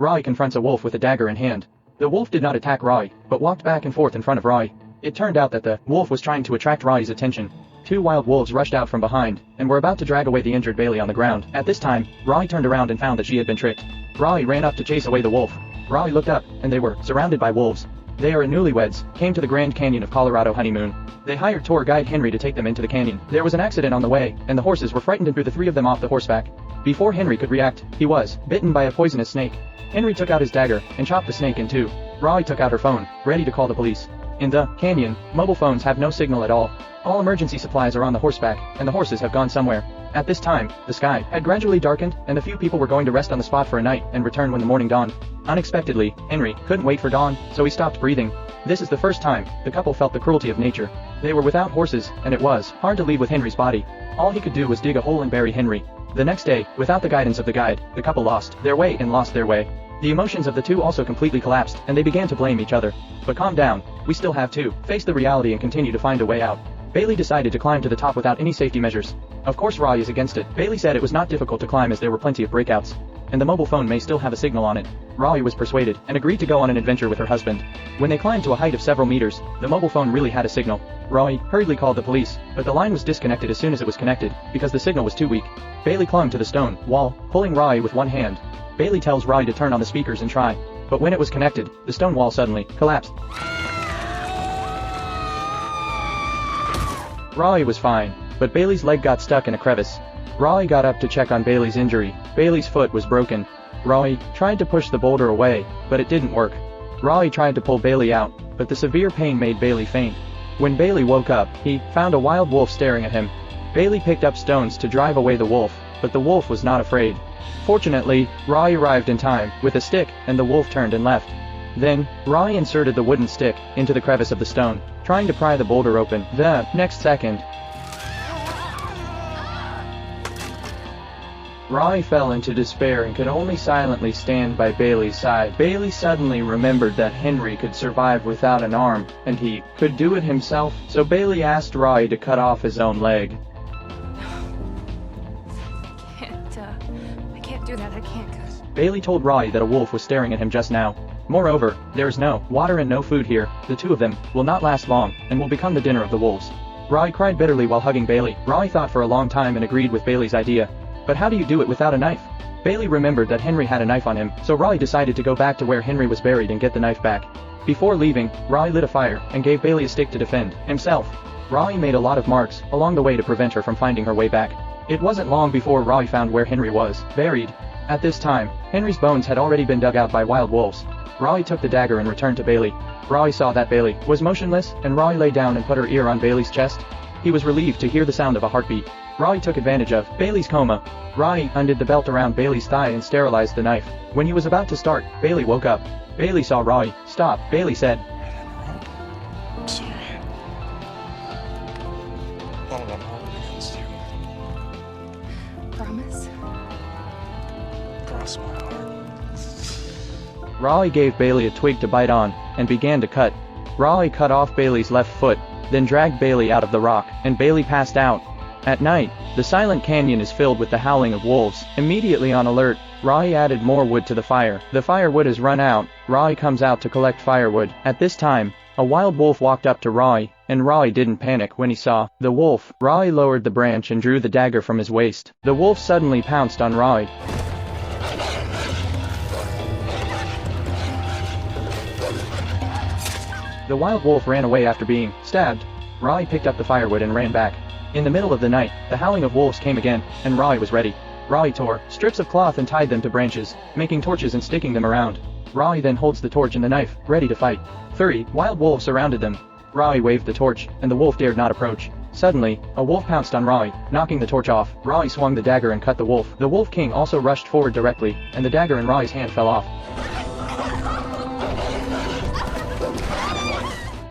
Roy confronts a wolf with a dagger in hand. The wolf did not attack Roy, but walked back and forth in front of Roy. It turned out that the wolf was trying to attract Roy's attention. Two wild wolves rushed out from behind, and were about to drag away the injured Bailey on the ground. At this time, Roy turned around and found that she had been tricked. Roy ran up to chase away the wolf. Roy looked up, and they were surrounded by wolves. They are newlyweds, came to the Grand Canyon of Colorado honeymoon. They hired tour guide Henry to take them into the canyon. There was an accident on the way, and the horses were frightened and threw the three of them off the horseback. Before Henry could react, he was bitten by a poisonous snake. Henry took out his dagger and chopped the snake in two. Roy took out her phone, ready to call the police. In the canyon, mobile phones have no signal at all. All emergency supplies are on the horseback, and the horses have gone somewhere. At this time, the sky had gradually darkened, and a few people were going to rest on the spot for a night and return when the morning dawned. Unexpectedly, Henry couldn't wait for dawn, so he stopped breathing. This is the first time the couple felt the cruelty of nature. They were without horses, and it was hard to leave with Henry's body. All he could do was dig a hole and bury Henry. The next day, without the guidance of the guide, the couple lost their way and lost their way. The emotions of the two also completely collapsed, and they began to blame each other. But calm down, we still have to face the reality and continue to find a way out. Bailey decided to climb to the top without any safety measures. Of course Roy is against it. Bailey said it was not difficult to climb as there were plenty of breakouts, and the mobile phone may still have a signal on it. Roy was persuaded, and agreed to go on an adventure with her husband. When they climbed to a height of several meters, the mobile phone really had a signal. Roy hurriedly called the police, but the line was disconnected as soon as it was connected, because the signal was too weak. Bailey clung to the stone wall, pulling Roy with one hand. Bailey tells Roy to turn on the speakers and try, but when it was connected, the stone wall suddenly collapsed. Roy was fine, but Bailey's leg got stuck in a crevice. Roy got up to check on Bailey's injury. Bailey's foot was broken. Roy tried to push the boulder away, but it didn't work. Roy tried to pull Bailey out, but the severe pain made Bailey faint. When Bailey woke up, he found a wild wolf staring at him. Bailey picked up stones to drive away the wolf, but the wolf was not afraid. Fortunately, Roy arrived in time with a stick, and the wolf turned and left. Then, Roy inserted the wooden stick into the crevice of the stone, trying to pry the boulder open. The next second, Roy fell into despair and could only silently stand by Bailey's side. Bailey suddenly remembered that Henry could survive without an arm, and he could do it himself, so Bailey asked Roy to cut off his own leg. I can't do that, I can't. Bailey told Roy that a wolf was staring at him just now. Moreover, there is no water and no food here. The two of them will not last long, and will become the dinner of the wolves. Roy cried bitterly while hugging Bailey. Roy thought for a long time and agreed with Bailey's idea. But how do you do it without a knife? Bailey remembered that Henry had a knife on him, so Roy decided to go back to where Henry was buried and get the knife back. Before leaving, Roy lit a fire, and gave Bailey a stick to defend himself. Roy made a lot of marks along the way to prevent her from finding her way back. It wasn't long before Roy found where Henry was buried. At this time, Henry's bones had already been dug out by wild wolves. Roy took the dagger and returned to Bailey. Roy saw that Bailey was motionless, and Roy lay down and put her ear on Bailey's chest. He was relieved to hear the sound of a heartbeat. Roy took advantage of Bailey's coma. Roy undid the belt around Bailey's thigh and sterilized the knife. When he was about to start, Bailey woke up. Bailey saw Roy. "Stop," Bailey said. I'm sorry. I don't want to hold it against you. Promise? Cross my heart. Roy gave Bailey a twig to bite on, and began to cut. Roy cut off Bailey's left foot, then dragged Bailey out of the rock, and Bailey passed out. At night, the silent canyon is filled with the howling of wolves. Immediately on alert, Roy added more wood to the fire. The firewood has run out. Roy comes out to collect firewood. At this time, a wild wolf walked up to Roy, and Roy didn't panic when he saw the wolf. Roy lowered the branch and drew the dagger from his waist. The wolf suddenly pounced on Roy. The wild wolf ran away after being stabbed. Roy picked up the firewood and ran back. In the middle of the night, the howling of wolves came again, and Roy was ready. Roy tore strips of cloth and tied them to branches, making torches and sticking them around. Roy then holds the torch and the knife, ready to fight. 30 wild wolves surrounded them. Roy waved the torch, and the wolf dared not approach. Suddenly, a wolf pounced on Roy, knocking the torch off. Roy swung the dagger and cut the wolf. The wolf king also rushed forward directly, and the dagger in Roy's hand fell off.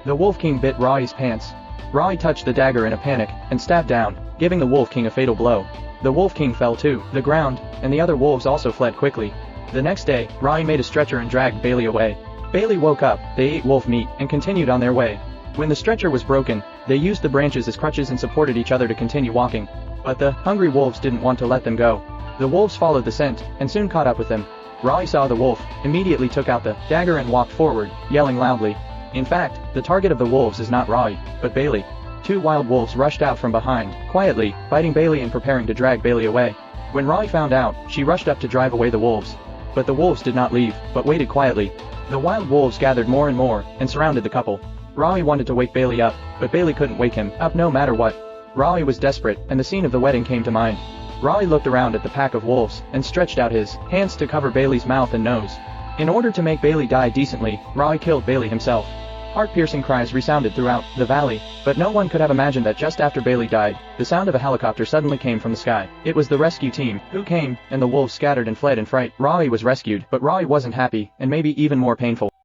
The wolf king bit Roy's pants. Roy touched the dagger in a panic, and stabbed down, giving the wolf king a fatal blow. The wolf king fell to the ground, and the other wolves also fled quickly. The next day, Roy made a stretcher and dragged Bailey away. Bailey woke up, they ate wolf meat, and continued on their way. When the stretcher was broken, they used the branches as crutches and supported each other to continue walking. But the hungry wolves didn't want to let them go. The wolves followed the scent, and soon caught up with them. Roy saw the wolf, immediately took out the dagger and walked forward, yelling loudly. In fact, the target of the wolves is not Roy, but Bailey. 2 wild wolves rushed out from behind, quietly, biting Bailey and preparing to drag Bailey away. When Roy found out, she rushed up to drive away the wolves. But the wolves did not leave, but waited quietly. The wild wolves gathered more and more, and surrounded the couple. Roy wanted to wake Bailey up, but Bailey couldn't wake him up no matter what. Roy was desperate, and the scene of the wedding came to mind. Roy looked around at the pack of wolves, and stretched out his hands to cover Bailey's mouth and nose. In order to make Bailey die decently, Roy killed Bailey himself. Heart-piercing cries resounded throughout the valley, but no one could have imagined that just after Bailey died, the sound of a helicopter suddenly came from the sky. It was the rescue team, who came, and the wolves scattered and fled in fright. Roy was rescued, but Roy wasn't happy, and maybe even more painful.